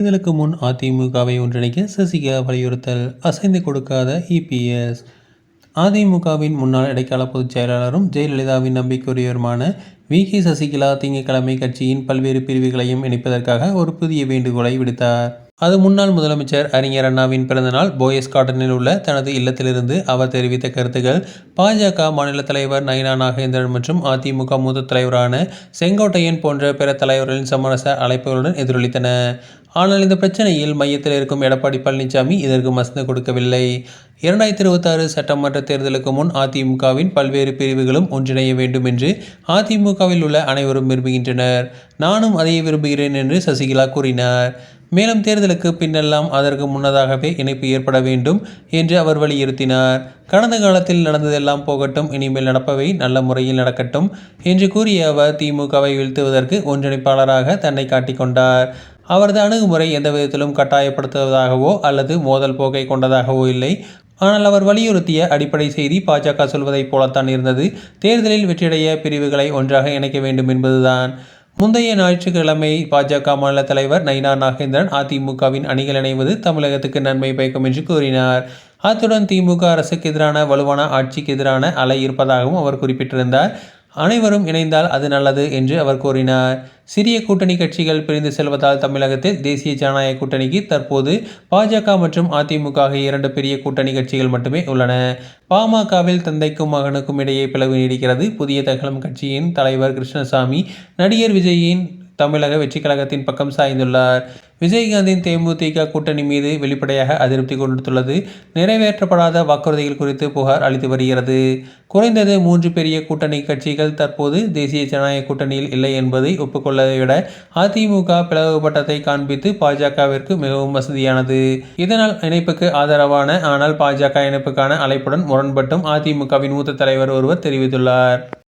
தேர்தலுக்கு முன் அதிமுகவை ஒன்றிணைக்க சசிகலா வலியுறுத்தல், அசைந்து கொடுக்காத இபிஎஸ். அதிமுகவின் முன்னாள் இடைக்கால பொதுச் செயலாளரும் ஜெயலலிதாவின் நம்பிக்கையுரியவருமான வி. சசிகலா திங்கட்கிழமை கட்சியின் பல்வேறு பிரிவுகளையும் இணைப்பதற்காக ஒரு புதிய வேண்டுகோளை விடுத்தார். அது முன்னாள் முதலமைச்சர் அறிஞர் அண்ணாவின் பிறந்தநாள் போயஸ் கார்டனில் உள்ள தனது இல்லத்திலிருந்து அவர் தெரிவித்த கருத்துக்கள் பாஜக மாநில தலைவர் நயினா நாகேந்திரன் மற்றும் அதிமுக மூத்த தலைவரான செங்கோட்டையன் போன்ற பிற தலைவர்களின் சமரச அழைப்புகளுடன் எதிரொலித்தன. ஆனால் இந்த பிரச்சனையில் மையத்தில் இருக்கும் எடப்பாடி பழனிசாமி இதற்கு மசந்து கொடுக்கவில்லை. 2026 சட்டமன்ற தேர்தலுக்கு முன் அதிமுகவின் பல்வேறு பிரிவுகளும் ஒன்றிணைய வேண்டும் என்று அதிமுகவில் உள்ள அனைவரும் விரும்புகின்றனர். நானும் அதையே விரும்புகிறேன் என்று சசிகலா கூறினார். மேலும் தேர்தலுக்கு பின்னெல்லாம் அதற்கு முன்னதாகவே இணைப்பு ஏற்பட வேண்டும் என்று அவர் வலியுறுத்தினார். கடந்த காலத்தில் நடந்ததெல்லாம் போகட்டும், இனிமேல் நடப்பவை நல்ல முறையில் நடக்கட்டும் என்று கூறிய அவர் திமுகவை வீழ்த்துவதற்கு ஒன்றிணைப்பாளராக தன்னை காட்டிக்கொண்டார். அவரது அணுகுமுறை எந்த விதத்திலும் கட்டாயப்படுத்துவதாகவோ அல்லது மோதல் போக்கை கொண்டதாகவோ இல்லை. ஆனால் அவர் வலியுறுத்திய அடிப்படை செய்தி பாஜக சொல்வதைப் போலத்தான் இருந்தது. தேர்தலில் வெற்றியடைய பிரிவுகளை ஒன்றாக இணைக்க வேண்டும் என்பதுதான். முந்தைய ஞாயிற்றுக்கிழமை பாஜக மாநில தலைவர் நயினா நாகேந்திரன் அதிமுகவின் அணிகள் இணைவது தமிழகத்துக்கு நன்மை பயக்கும் என்று கூறினார். அத்துடன் திமுக அரசுக்கு எதிரான வலுவான ஆட்சிக்கு எதிரான அலை இருப்பதாகவும் அவர் குறிப்பிட்டிருந்தார். அனைவரும் இணைந்தால் அது நல்லது என்று அவர் கூறினார். சிறிய கூட்டணி கட்சிகள் பிரிந்து செல்வதால் தமிழகத்தில் தேசிய ஜனநாயக கூட்டணிக்கு தற்போது பாஜக மற்றும் அதிமுக ஆகிய 2 பெரிய கூட்டணி கட்சிகள் மட்டுமே உள்ளன. பாமகவில் தந்தைக்கும் மகனுக்கும் இடையே பிளவு நீடிக்கிறது. புதிய தகவல் கட்சியின் தலைவர் கிருஷ்ணசாமி நடிகர் விஜயின் தமிழக வெற்றிக் கழகத்தின் பக்கம் சாய்ந்துள்ளார். விஜயகாந்தின் தேமுதிக கூட்டணி மீது வெளிப்படையாக அதிருப்தி கொண்டுள்ளது. நிறைவேற்றப்படாத வாக்குறுதிகள் குறித்து புகார் அளித்து வருகிறது. குறைந்தது 3 பெரிய கூட்டணி கட்சிகள் தற்போது தேசிய ஜனநாயக கூட்டணியில் இல்லை என்பதை ஒப்புக்கொள்ளதை விட அதிமுக பிளவுபட்டதை காண்பித்து பாஜகவிற்கு மிகவும் வசதியானது. இதனால் இணைப்புக்கு ஆதரவான ஆனால் பாஜக இணைப்புக்கான அழைப்புடன் முரண்பட்டும் அதிமுகவின் மூத்த தலைவர் ஒருவர் தெரிவித்துள்ளார்.